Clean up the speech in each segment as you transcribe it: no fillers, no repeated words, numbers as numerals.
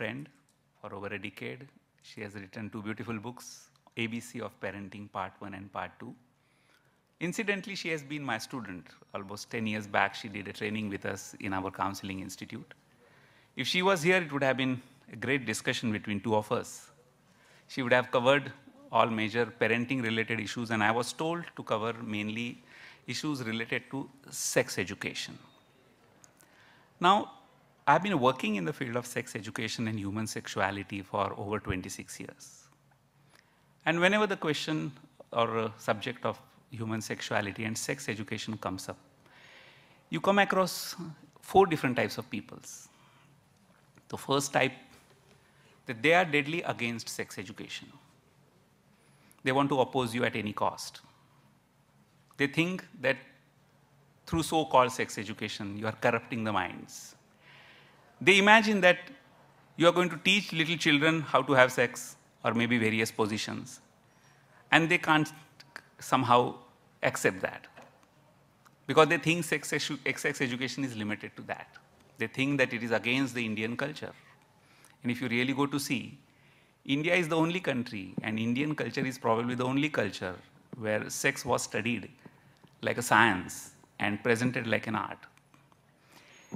friend for over a decade. She has written two beautiful books, ABC of Parenting Part 1 and Part 2. Incidentally, she has been my student. Almost 10 years back, she did a training with us in our counseling institute. If she was here, it would have been a great discussion between two of us. She would have covered all major parenting-related issues, and I was told to cover mainly issues related to sex education. Now, I've been working in the field of sex education and human sexuality for over 26 years. And whenever the question or subject of human sexuality and sex education comes up, you come across 4 different types of peoples. The first type, that they are deadly against sex education. They want to oppose you at any cost. They think that through so-called sex education, you are corrupting the minds. They imagine that you are going to teach little children how to have sex or maybe various positions, and they can't somehow accept that because they think sex education is limited to that. They think that it is against the Indian culture. And if you really go to see, India is the only country, and Indian culture is probably the only culture where sex was studied like a science and presented like an art.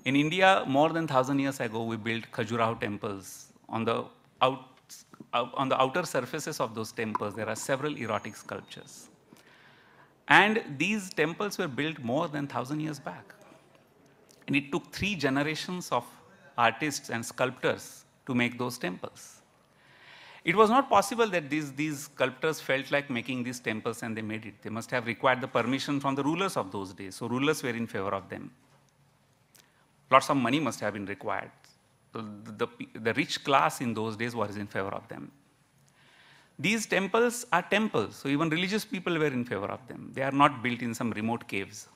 In India, more than 1,000 years ago, we built Khajuraho temples. On the outer surfaces of those temples, there are several erotic sculptures. And these temples were built more than 1,000 years back. And it took 3 generations of artists and sculptors to make those temples. It was not possible that these sculptors felt like making these temples and they made it. They must have required the permission from the rulers of those days. So rulers were in favor of them. Lots of money must have been required. So the rich class in those days was in favor of them. These temples are temples, so even religious people were in favor of them. They are not built in some remote caves.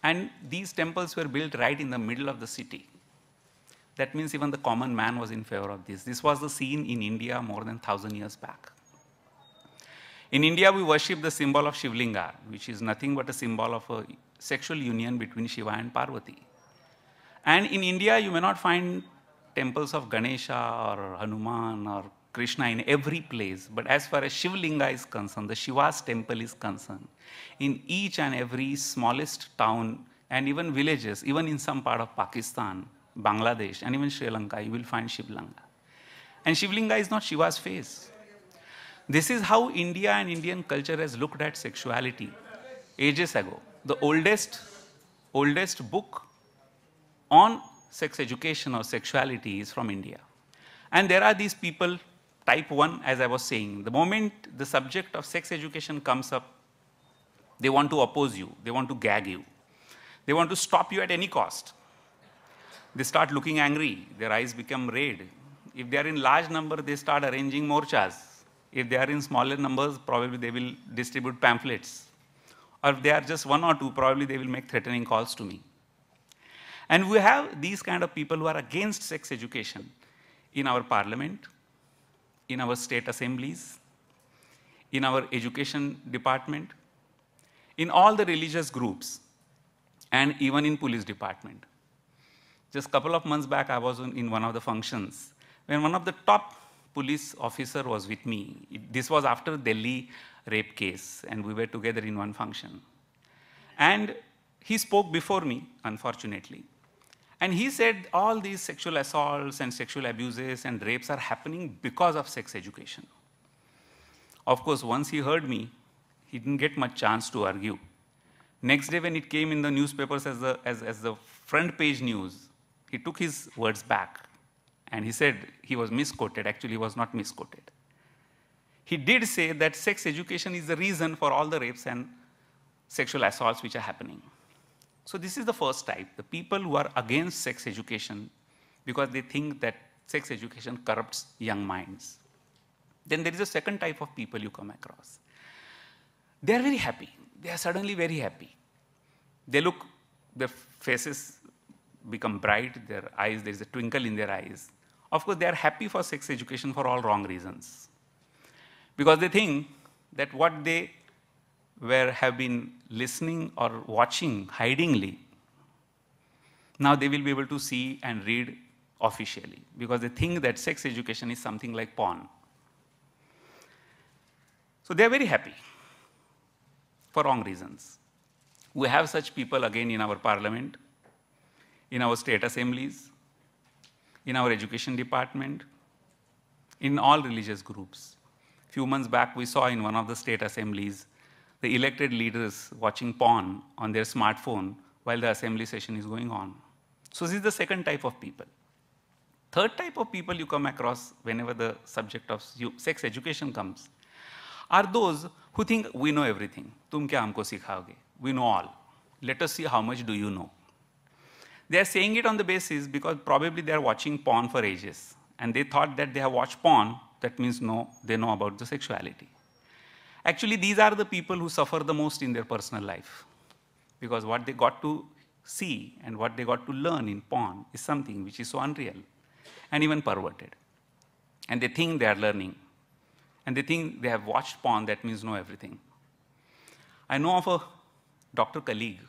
And these temples were built right in the middle of the city. That means even the common man was in favor of this. This was the scene in India more than 1,000 years back. In India, we worship the symbol of Shivlinga, which is nothing but a symbol of a sexual union between Shiva and Parvati. And in India, you may not find temples of Ganesha or Hanuman or Krishna in every place, but as far as Shivlinga is concerned, the Shiva's temple is concerned, in each and every smallest town and even villages, even in some part of Pakistan, Bangladesh, and even Sri Lanka, you will find Shivlinga. And Shivlinga is not Shiva's face. This is how India and Indian culture has looked at sexuality ages ago. The oldest book on sex education or sexuality is from India. And there are these people, type 1, as I was saying. The moment the subject of sex education comes up, they want to oppose you. They want to gag you. They want to stop you at any cost. They start looking angry. Their eyes become red. If they are in large number, they start arranging morchas. If they are in smaller numbers, probably they will distribute pamphlets. Or if they are just 1 or 2, probably they will make threatening calls to me. And we have these kind of people who are against sex education in our parliament, in our state assemblies, in our education department, in all the religious groups, and even in police department. Just a couple of months back, I was in one of the functions when one of the top police officer was with me. This was after Delhi rape case, and we were together in one function. And he spoke before me, unfortunately. And he said all these sexual assaults and sexual abuses and rapes are happening because of sex education. Of course, once he heard me, he didn't get much chance to argue. Next day when it came in the newspapers as the front page news, he took his words back and he said he was misquoted. Actually, he was not misquoted. He did say that sex education is the reason for all the rapes and sexual assaults which are happening. So this is the first type, the people who are against sex education because they think that sex education corrupts young minds. Then there is a second type of people you come across. They are very happy. They are suddenly very happy. They look, their faces become bright, their eyes, there is a twinkle in their eyes. Of course, they are happy for sex education for all wrong reasons. Because they think that what they have been listening or watching hidingly, now they will be able to see and read officially, because they think that sex education is something like porn. So they are very happy for wrong reasons. We have such people again in our parliament, in our state assemblies, in our education department, in all religious groups. A few months back, we saw in one of the state assemblies the elected leaders watching porn on their smartphone while the assembly session is going on. So this is the second type of people. Third type of people you come across whenever the subject of sex education comes are those who think we know everything. Tum kya humko sikhaoge? We know all. Let us see how much do you know. They are saying it on the basis because probably they are watching porn for ages. And they thought that they have watched porn, that means no, they know about the sexuality. Actually, these are the people who suffer the most in their personal life. Because what they got to see and what they got to learn in porn is something which is so unreal and even perverted. And they think they are learning. And they think they have watched porn, that means know everything. I know of a doctor colleague.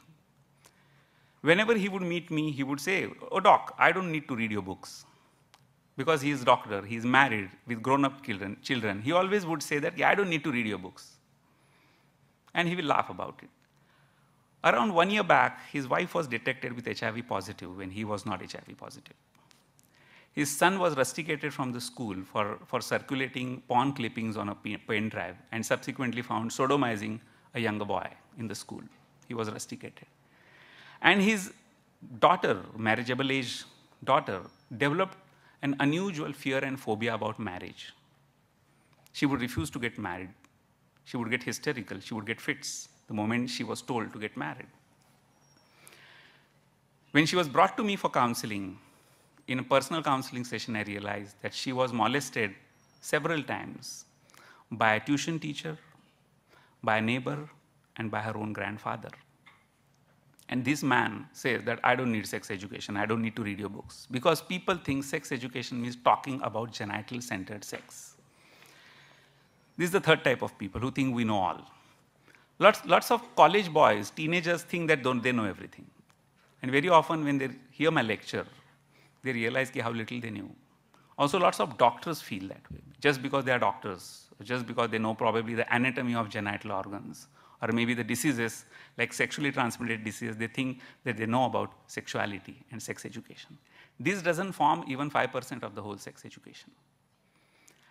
Whenever he would meet me, he would say, "Oh, doc, I don't need to read your books." Because he is a doctor, he is married with grown-up children. He always would say that, "Yeah, I don't need to read your books." And he will laugh about it. Around 1 year back, his wife was detected with HIV positive when he was not HIV positive. His son was rusticated from the school for circulating porn clippings on a pen drive and subsequently found sodomizing a younger boy in the school. He was rusticated. And his daughter, marriageable age daughter, developed an unusual fear and phobia about marriage. She would refuse to get married. She would get hysterical. She would get fits the moment she was told to get married. When she was brought to me for counseling, in a personal counseling session, I realized that she was molested several times by a tuition teacher, by a neighbor, and by her own grandfather. And this man says that I don't need sex education, I don't need to read your books, because people think sex education means talking about genital-centered sex. This is the third type of people who think we know all. Lots of college boys, teenagers think that they know everything. And very often when they hear my lecture, they realize how little they knew. Also, lots of doctors feel that way. Just because they are doctors, just because they know probably the anatomy of genital organs, or maybe the diseases like sexually transmitted diseases, they think that they know about sexuality and sex education. This doesn't form even 5% of the whole sex education.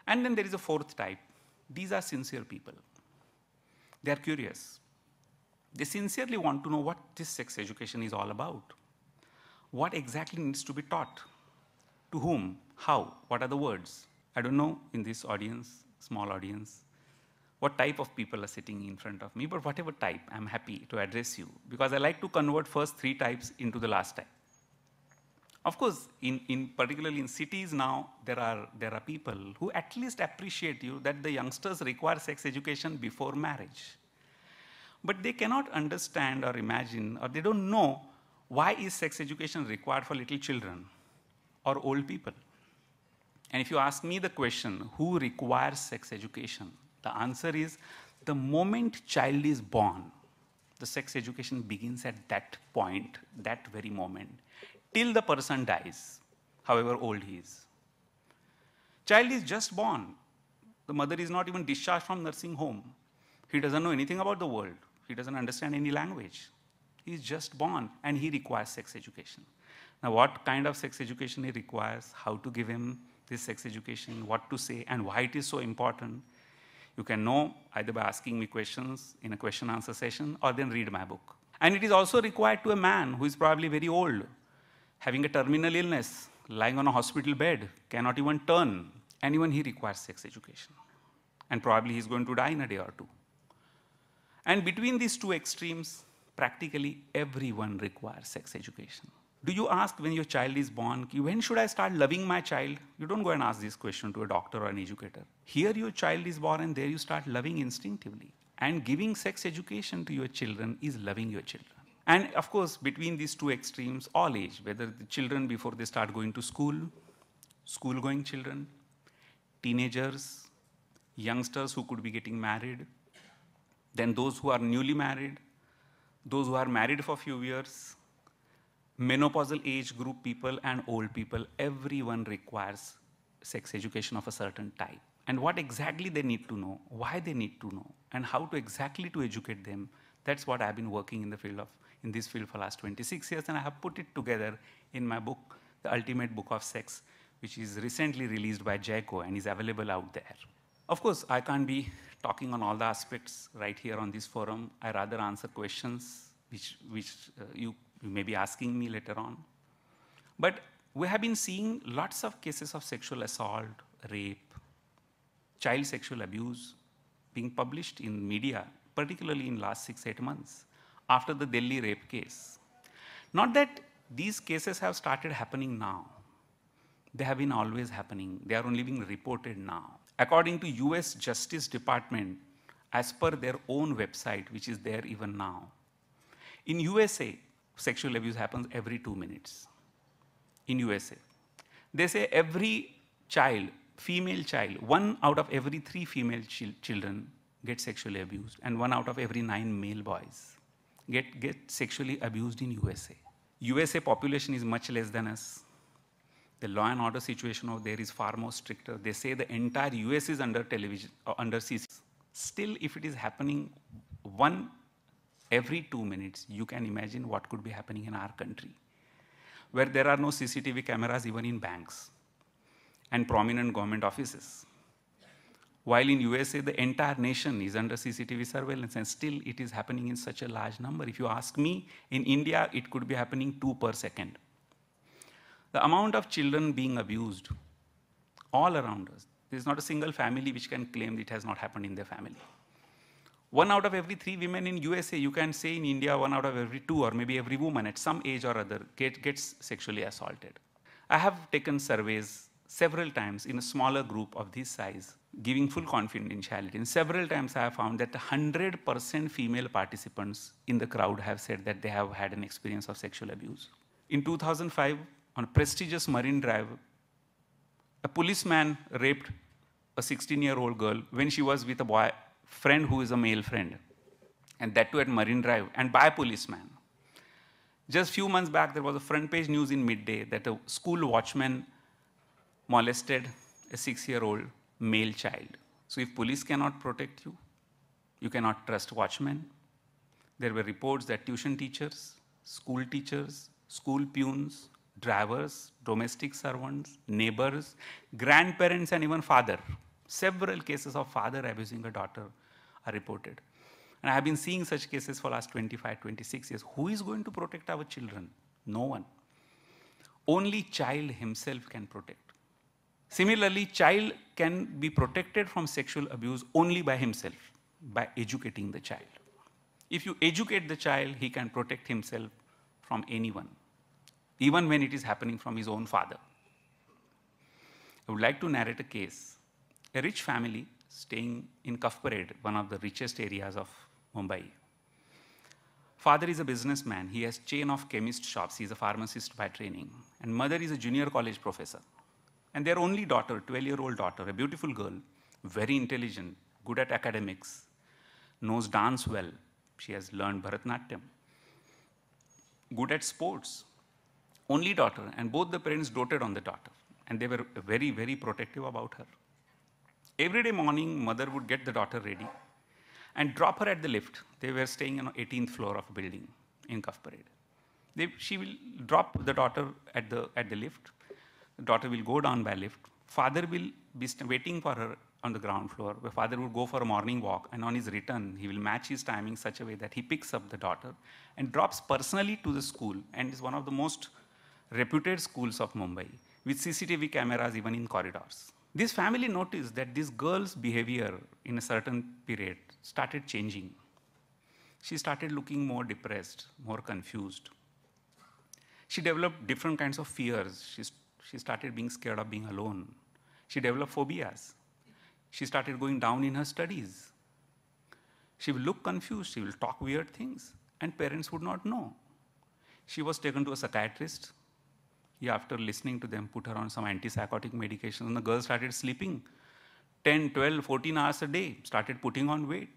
And then there is a fourth type. These are sincere people. They are curious. They sincerely want to know what this sex education is all about. What exactly needs to be taught? To whom? How? What are the words? I don't know in this audience, small audience, what type of people are sitting in front of me, but whatever type, I'm happy to address you, because I like to convert first 3 types into the last type. Of course, particularly in cities now, there are people who at least appreciate you that the youngsters require sex education before marriage. But they cannot understand or imagine, or they don't know why is sex education required for little children or old people. And if you ask me the question, who requires sex education? The answer is, the moment child is born, the sex education begins at that point, that very moment, till the person dies, however old he is. Child is just born. The mother is not even discharged from nursing home. He doesn't know anything about the world. He doesn't understand any language. He's just born, and he requires sex education. Now, what kind of sex education he requires, how to give him this sex education, what to say, and why it is so important, you can know either by asking me questions in a question-answer session or then read my book. And it is also required to a man who is probably very old, having a terminal illness, lying on a hospital bed, cannot even turn, and even he requires sex education. And probably he's going to die in a day or two. And between these two extremes, practically everyone requires sex education. Do you ask when your child is born, when should I start loving my child? You don't go and ask this question to a doctor or an educator. Here your child is born and there you start loving instinctively. And giving sex education to your children is loving your children. And of course, between these two extremes, all age, whether the children before they start going to school, school-going children, teenagers, youngsters who could be getting married, then those who are newly married, those who are married for a few years, menopausal age group people and old people, everyone requires sex education of a certain type. And what exactly they need to know, why they need to know, and how to exactly to educate them, that's what I've been working in this field for the last 26 years, and I have put it together in my book, The Ultimate Book of Sex, which is recently released by JICO and is available out there. Of course, I can't be talking on all the aspects right here on this forum. I rather answer questions which you may be asking me later on. But we have been seeing lots of cases of sexual assault, rape, child sexual abuse being published in media, particularly in last 6-8 months, after the Delhi rape case. Not that these cases have started happening now. They have been always happening. They are only being reported now. According to US Justice Department, as per their own website, which is there even now, in USA, sexual abuse happens every 2 minutes. In USA. They say every child, female child, 1 out of every 3 female children get sexually abused, and 1 out of every 9 male boys get sexually abused in USA. USA population is much less than us. The law and order situation over there is far more stricter. They say the entire US is under television, under CC. Still, if it is happening 1 every 2 minutes, you can imagine what could be happening in our country, where there are no CCTV cameras even in banks and prominent government offices. While in USA, the entire nation is under CCTV surveillance, and still it is happening in such a large number. If you ask me, in India, it could be happening 2 per second. The amount of children being abused all around us, there's not a single family which can claim it has not happened in their family. 1 out of every 3 women in USA, you can say in India, 1 out of every 2 or maybe every woman at some age or other gets sexually assaulted. I have taken surveys several times in a smaller group of this size, giving full confidentiality. And several times I have found that 100% female participants in the crowd have said that they have had an experience of sexual abuse. In 2005, on a prestigious Marine Drive, a policeman raped a 16-year-old girl when she was with a friend who is a male friend, and that too at Marine Drive, and by a policeman. Just few months back, there was a front page news in Midday that a school watchman molested a 6-year-old male child. So if police cannot protect you, you cannot trust watchmen. There were reports that tuition teachers, school peons, drivers, domestic servants, neighbors, grandparents, and even father. Several cases of father abusing a daughter are reported. And I have been seeing such cases for the last 25, 26 years. Who is going to protect our children? No one. Only child himself can protect. Similarly, child can be protected from sexual abuse only by himself, by educating the child. If you educate the child, he can protect himself from anyone, even when it is happening from his own father. I would like to narrate a case. A rich family staying in Cuff Parade, one of the richest areas of Mumbai. Father is a businessman. He has chain of chemist shops. He's a pharmacist by training. And mother is a junior college professor. And their only daughter, 12-year-old daughter, a beautiful girl, very intelligent, good at academics, knows dance well. She has learned Bharatanatyam. Good at sports. Only daughter, and both the parents doted on the daughter. And they were very, very protective about her. Every day morning, mother would get the daughter ready and drop her at the lift. They were staying on the 18th floor of a building in Cuff Parade. She will drop the daughter at the lift. The daughter will go down by lift. Father will be waiting for her on the ground floor, where father will go for a morning walk, and on his return, he will match his timing such a way that he picks up the daughter and drops personally to the school, and is one of the most reputed schools of Mumbai, with CCTV cameras even in corridors. This family noticed that this girl's behavior in a certain period started changing. She started looking more depressed, more confused. She developed different kinds of fears. She started being scared of being alone. She developed phobias. She started going down in her studies. She will look confused. She will talk weird things, and parents would not know. She was taken to a psychiatrist. He, after listening to them, put her on some antipsychotic medication, and the girl started sleeping 10, 12, 14 hours a day, started putting on weight,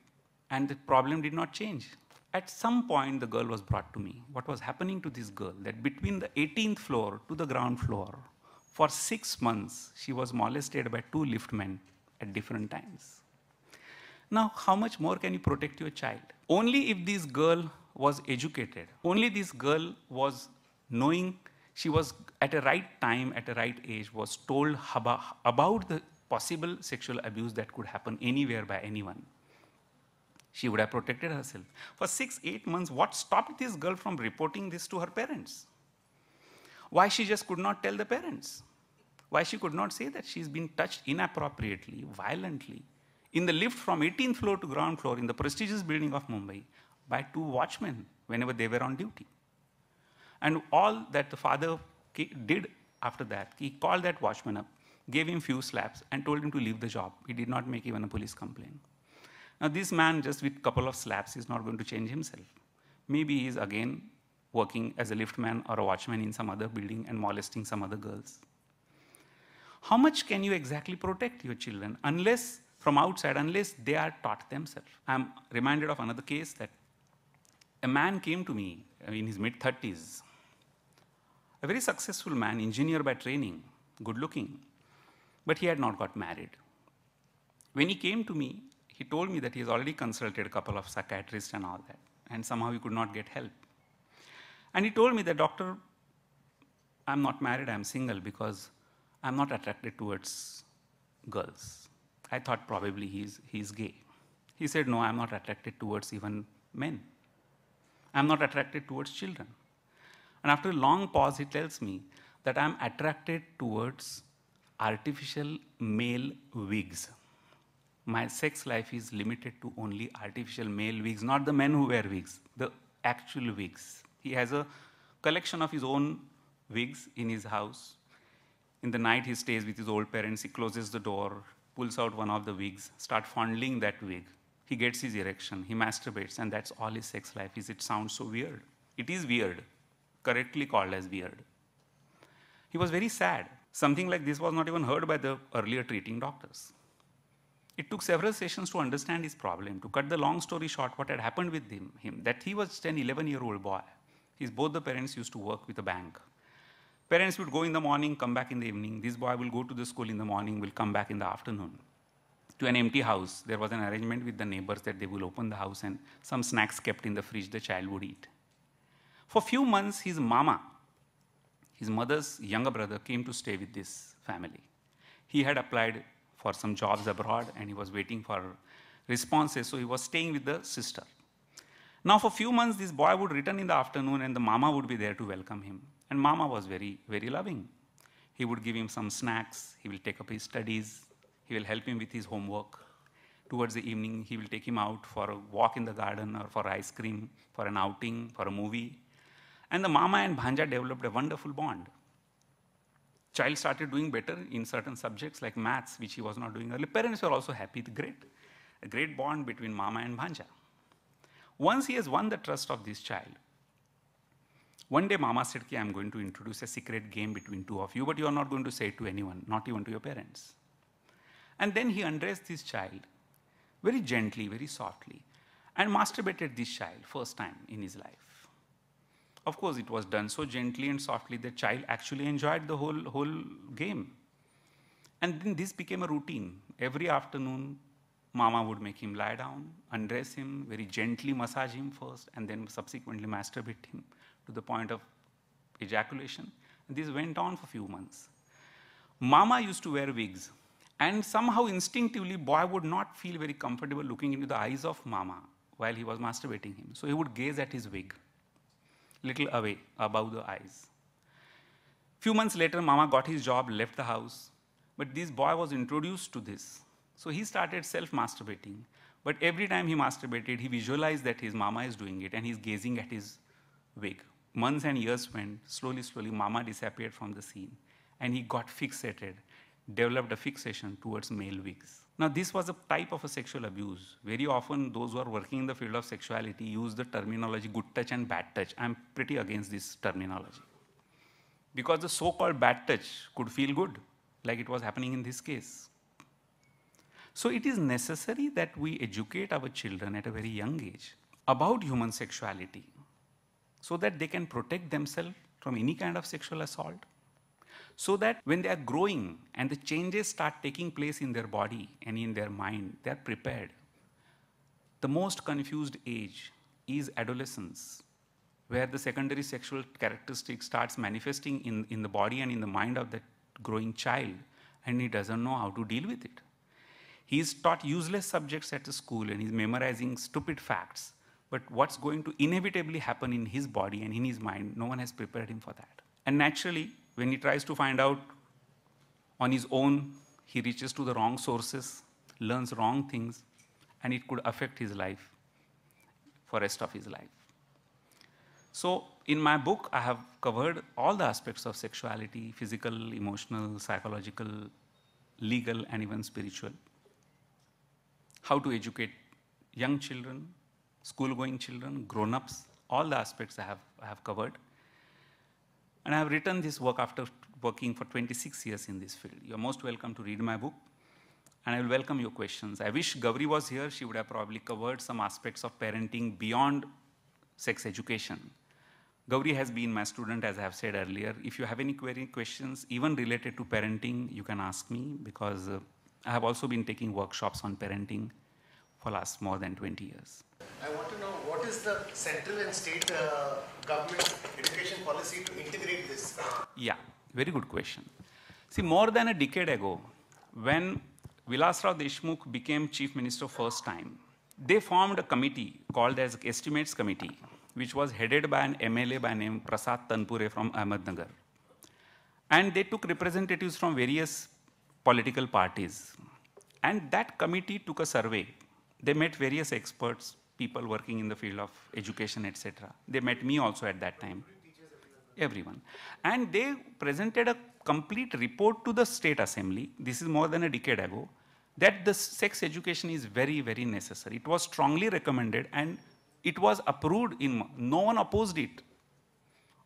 and the problem did not change. At some point, the girl was brought to me. What was happening to this girl? That between the 18th floor to the ground floor, for 6 months, she was molested by 2 liftmen at different times. Now, how much more can you protect your child? Only if this girl was educated, only this girl was knowing, she was at a right time, at a right age, was told about the possible sexual abuse that could happen anywhere by anyone. She would have protected herself. For 6-8 months, what stopped this girl from reporting this to her parents? Why she just could not tell the parents? Why she could not say that she's been touched inappropriately, violently, in the lift from 18th floor to ground floor in the prestigious building of Mumbai by 2 watchmen whenever they were on duty? And all that the father did after that, he called that watchman up, gave him few slaps, and told him to leave the job. He did not make even a police complaint. Now, this man, just with a couple of slaps, is not going to change himself. Maybe he is again working as a liftman or a watchman in some other building and molesting some other girls. How much can you exactly protect your children unless, from outside, unless they are taught themselves? I'm reminded of another case that a man came to me in his mid-30s, a very successful man, engineer by training, good looking, but he had not got married. When he came to me, he told me that he has already consulted a couple of psychiatrists and all that, and somehow he could not get help. And he told me that, doctor, I'm not married, I'm single because I'm not attracted towards girls. I thought probably he's gay. He said, no, I'm not attracted towards even men. I'm not attracted towards children. And after a long pause, he tells me that I'm attracted towards artificial male wigs. My sex life is limited to only artificial male wigs, not the men who wear wigs, the actual wigs. He has a collection of his own wigs in his house. In the night, he stays with his old parents. He closes the door, pulls out one of the wigs, starts fondling that wig. He gets his erection, he masturbates, and that's all his sex life is. It sounds so weird. It is weird, correctly called as weird. He was very sad. Something like this was not even heard by the earlier treating doctors. It took several sessions to understand his problem. To cut the long story short, what had happened with him, that he was an 11-year-old boy. Both the parents used to work with a bank. Parents would go in the morning, come back in the evening. This boy will go to the school in the morning, will come back in the afternoon. To an empty house, there was an arrangement with the neighbors that they will open the house and some snacks kept in the fridge the child would eat. For a few months, his mama, his mother's younger brother, came to stay with this family. He had applied for some jobs abroad and he was waiting for responses, so he was staying with the sister. Now for a few months, this boy would return in the afternoon and the mama would be there to welcome him. And mama was very, very loving. He would give him some snacks, he will take up his studies, he will help him with his homework. Towards the evening, he will take him out for a walk in the garden or for ice cream, for an outing, for a movie. And the mama and bhanja developed a wonderful bond. Child started doing better in certain subjects like maths, which he was not doing earlier. Parents were also happy, a great bond between mama and bhanja. Once he has won the trust of this child, one day mama said, I'm going to introduce a secret game between two of you, but you are not going to say it to anyone, not even to your parents. And then he undressed this child very gently, very softly, and masturbated this child first time in his life. Of course, it was done so gently and softly that the child actually enjoyed the whole game. And then this became a routine. Every afternoon, mama would make him lie down, undress him, very gently massage him first, and then subsequently masturbate him to the point of ejaculation. And this went on for a few months. Mama used to wear wigs. And somehow instinctively, boy would not feel very comfortable looking into the eyes of mama while he was masturbating him. So he would gaze at his wig, little away, above the eyes. Few months later, mama got his job, left the house. But this boy was introduced to this. So he started self-masturbating. But every time he masturbated, he visualized that his mama is doing it and he's gazing at his wig. Months and years went, slowly, mama disappeared from the scene. And he got fixated, developed a fixation towards male wigs. Now, this was a type of a sexual abuse. Very often, those who are working in the field of sexuality use the terminology good touch and bad touch. I'm pretty against this terminology. Because the so-called bad touch could feel good, like it was happening in this case. So it is necessary that we educate our children at a very young age about human sexuality so that they can protect themselves from any kind of sexual assault, so that when they are growing and the changes start taking place in their body and in their mind, they are prepared. The most confused age is adolescence, where the secondary sexual characteristic starts manifesting in the body and in the mind of that growing child, and he doesn't know how to deal with it. He's taught useless subjects at the school and he's memorizing stupid facts, but what's going to inevitably happen in his body and in his mind, no one has prepared him for that. And naturally, when he tries to find out on his own, he reaches to the wrong sources, learns wrong things, and it could affect his life for the rest of his life. So in my book, I have covered all the aspects of sexuality: physical, emotional, psychological, legal, and even spiritual. How to educate young children, school-going children, grown-ups, all the aspects I have covered. And I have written this work after working for 26 years in this field. You're most welcome to read my book, and I will welcome your questions. I wish Gauri was here. She would have probably covered some aspects of parenting beyond sex education. Gauri has been my student, as I have said earlier. If you have any questions, even related to parenting, you can ask me, because I have also been taking workshops on parenting for last more than 20 years. I want to know, what is the central and state government education policy to integrate this? Yeah, very good question. See, more than a decade ago, when Vilasrao Deshmukh became Chief Minister first time, they formed a committee called as Estimates Committee, which was headed by an MLA by name Prasad Tanpure from Ahmednagar. And they took representatives from various political parties. And that committee took a survey. They met various experts, people working in the field of education, etc. They met me also at that time. Everyone. And they presented a complete report to the State Assembly, this is more than a decade ago, that the sex education is very, very necessary. It was strongly recommended and it was approved no one opposed it.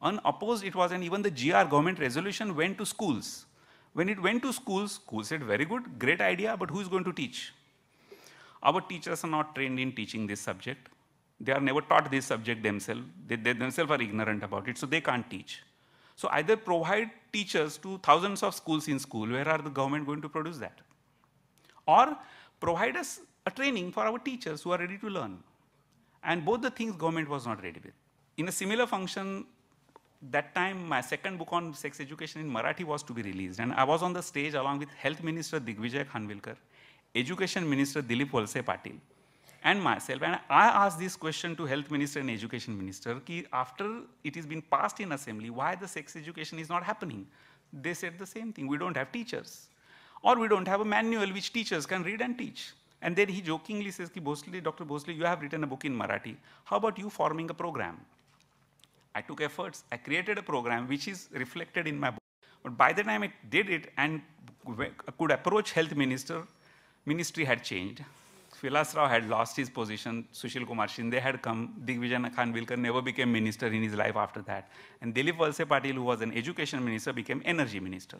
Unopposed it was, and even the GR government resolution went to schools. When it went to schools, schools said, very good, great idea, but who is going to teach? Our teachers are not trained in teaching this subject. They are never taught this subject themselves. They themselves are ignorant about it, so they can't teach. So either provide teachers to thousands of schools in school, where are the government going to produce that? Or provide us a training for our teachers who are ready to learn. And both the things government was not ready with. In a similar function, that time my second book on sex education in Marathi was to be released. And I was on the stage along with Health Minister Digvijay Khanvilkar, Education Minister Dilip Walse Patil, and myself. And I asked this question to Health Minister and Education Minister, ki after it has been passed in Assembly, why the sex education is not happening? They said the same thing, we don't have teachers. Or we don't have a manual which teachers can read and teach. And then he jokingly says, ki Bhosle, Dr. Bhosle, you have written a book in Marathi. How about you forming a program? I took efforts. I created a program which is reflected in my book. But by the time I did it and could approach Health Ministry had changed. Vilasrao had lost his position. Sushil Kumar Shinde had come. Digvijay Khanvilkar never became minister in his life after that. And Dilip Walse Patil, who was an education minister, became energy minister.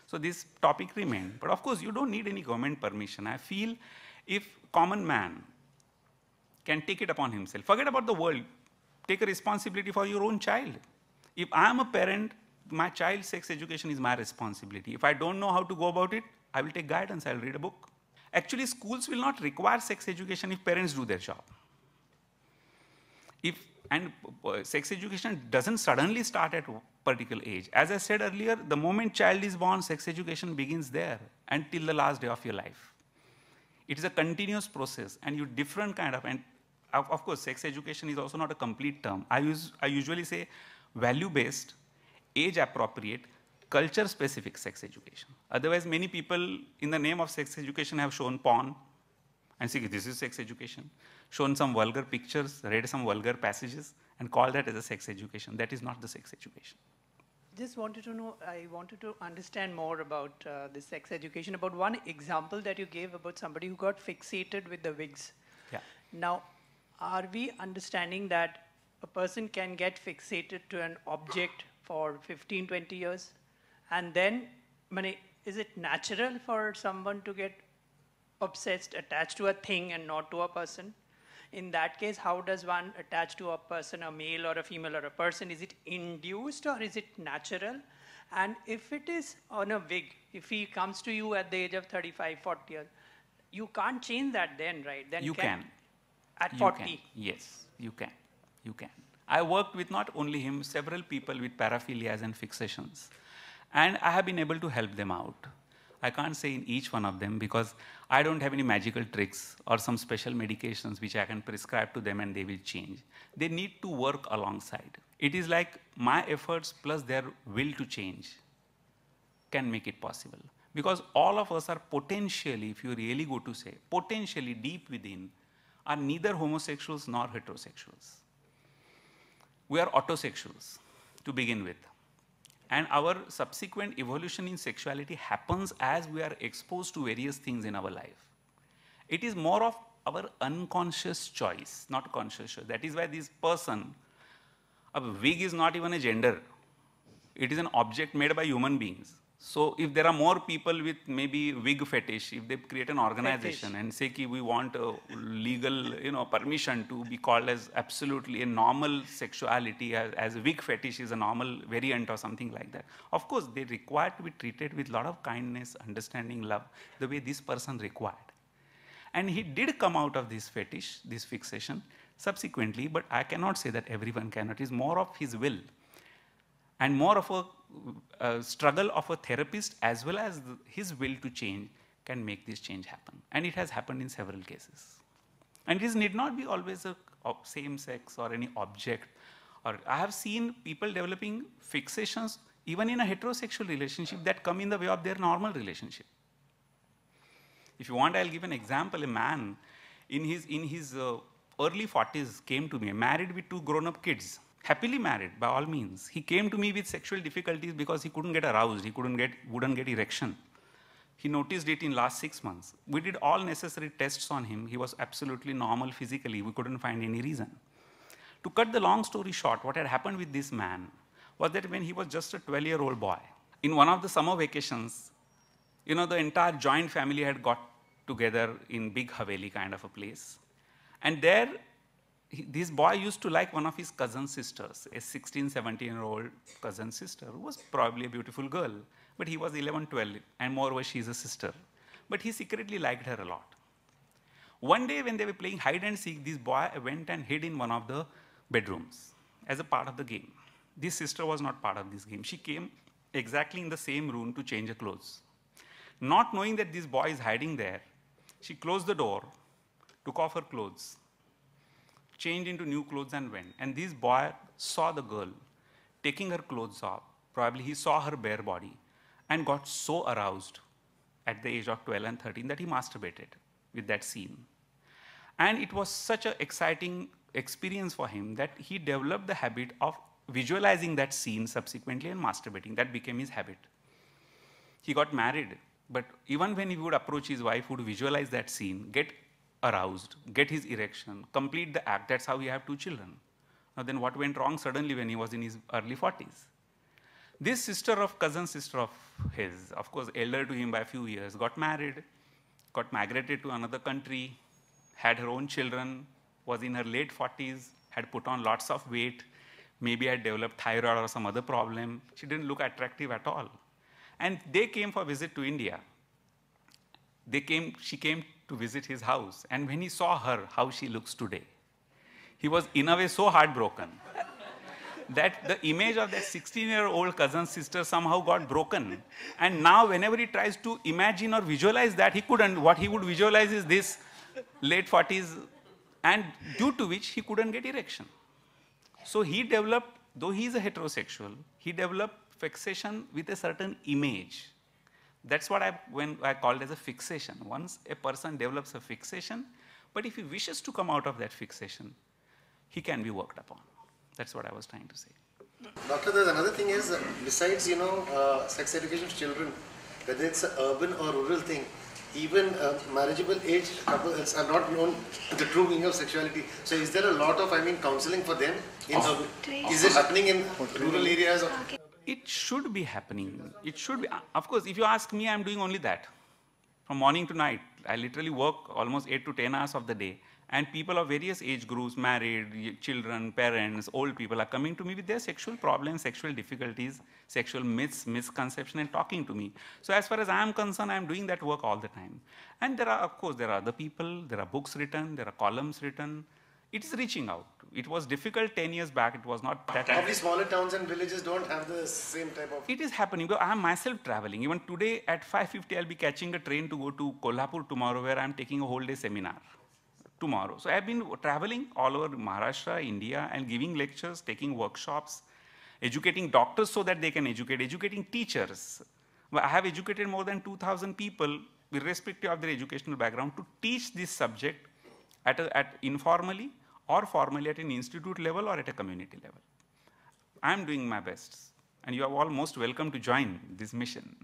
So this topic remained. But of course, you don't need any government permission. I feel if common man can take it upon himself, forget about the world, take a responsibility for your own child. If I am a parent, my child's sex education is my responsibility. If I don't know how to go about it, I will take guidance, I will read a book. Actually, schools will not require sex education if parents do their job. Sex education doesn't suddenly start at a particular age. As I said earlier, the moment child is born, sex education begins there until the last day of your life. It is a continuous process, and you different kind of, and of course, sex education is also not a complete term. I usually say value-based, age-appropriate, culture-specific sex education. Otherwise, many people, in the name of sex education, have shown porn and say, this is sex education. Shown some vulgar pictures, read some vulgar passages, and call that as a sex education. That is not the sex education. Just wanted to know, I wanted to understand more about this sex education, about one example that you gave about somebody who got fixated with the wigs. Yeah. Now, are we understanding that a person can get fixated to an object for 15, 20 years? And then, is it natural for someone to get obsessed, attached to a thing and not to a person? in that case, how does one attach to a person, a male or a female or a person? Is it induced or is it natural? And if it is on a wig, if he comes to you at the age of 35, 40 years, you can't change that then, right? Then You can. At You 40. can. Yes, you can. You can. I worked with not only him, several people with paraphilias and fixations. And I have been able to help them out. I can't say in each one of them because I don't have any magical tricks or some special medications which I can prescribe to them and they will change. They need to work alongside. It is like my efforts plus their will to change can make it possible. Because all of us are potentially, if you really go to say, potentially deep within, are neither homosexuals nor heterosexuals. We are autosexuals to begin with. And our subsequent evolution in sexuality happens as we are exposed to various things in our life. It is more of our unconscious choice, not conscious choice. That is why this person, a wig is not even a gender. It is an object made by human beings. So if there are more people with maybe wig fetish, if they create an organization and say ki we want a legal permission to be called as absolutely a normal sexuality, as wig fetish is a normal variant or something like that. Of course, they require to be treated with a lot of kindness, understanding, love, the way this person required. And he did come out of this fetish, this fixation, subsequently, but I cannot say that everyone cannot. It is more of his will and more of a struggle of a therapist as well as his will to change can make this change happen. And it has happened in several cases. And it need not be always a same sex or any object. Or I have seen people developing fixations even in a heterosexual relationship that come in the way of their normal relationship. If you want, I'll give an example. A man in his early 40s came to me, married with 2 grown-up kids, happily married by all means. He came to me with sexual difficulties because he couldn't get aroused, he wouldn't get erection. He noticed it in last 6 months. We did all necessary tests on him. He was absolutely normal physically. We couldn't find any reason. To cut the long story short, what had happened with this man was that when he was just a 12-year-old boy, in one of the summer vacations, the entire joint family had got together in big Haveli kind of a place. And there, this boy used to like one of his cousin sisters, a 16, 17-year-old cousin sister, who was probably a beautiful girl. But he was 11, 12, and moreover, she's a sister. But he secretly liked her a lot. One day when they were playing hide and seek, this boy went and hid in one of the bedrooms as a part of the game. This sister was not part of this game. She came exactly in the same room to change her clothes. Not knowing that this boy is hiding there, she closed the door, took off her clothes, changed into new clothes and went. And this boy saw the girl taking her clothes off. Probably he saw her bare body and got so aroused at the age of 12 and 13 that he masturbated with that scene. And it was such an exciting experience for him that he developed the habit of visualizing that scene subsequently and masturbating. That became his habit. He got married, but even when he would approach his wife, he would visualize that scene, get aroused, get his erection, complete the act. That's how he had 2 children. Now then what went wrong suddenly when he was in his early 40s? This cousin sister of his, of course elder to him by a few years, got married, got migrated to another country, had her own children, was in her late 40s, had put on lots of weight, maybe had developed thyroid or some other problem. She didn't look attractive at all. And they came for a visit to India. She came to visit his house. And when he saw her, how she looks today, he was in a way so heartbroken that the image of that 16-year-old cousin sister somehow got broken. And now whenever he tries to imagine or visualize that, he couldn't. What he would visualize is this late 40s, and due to which he couldn't get erection. So he developed, though he is a heterosexual, he developed fixation with a certain image. That's what I called as a fixation. Once a person develops a fixation, but if he wishes to come out of that fixation, he can be worked upon. That's what I was trying to say. Doctor, there's another thing is, besides, sex education to children, whether it's an urban or rural thing, even marriageable age couples are not known to the true meaning of sexuality. So is there a lot of, counseling for them in urban? Is it happening in rural areas? It should be happening. It should be. Of course, if you ask me, I'm doing only that. from morning to night. I literally work almost 8 to 10 hours of the day. And people of various age groups, married, children, parents, old people are coming to me with their sexual problems, sexual difficulties, sexual myths, misconception, and talking to me. So as far as I am concerned, I am doing that work all the time. And there are, of course, there are other people, there are books written, there are columns written. It is reaching out. It was difficult 10 years back. It was not that. Probably smaller towns and villages don't have the same type of... It is happening. I am myself traveling. Even today at 5:50, I'll be catching a train to go to Kolhapur tomorrow, where I'm taking a whole day seminar tomorrow. So I've been traveling all over Maharashtra, India, and giving lectures, taking workshops, educating doctors so that they can educate, educating teachers. Well, I have educated more than 2,000 people, irrespective of their educational background, to teach this subject at informally or formally at an institute level or at a community level. I'm doing my best, and you are all most welcome to join this mission.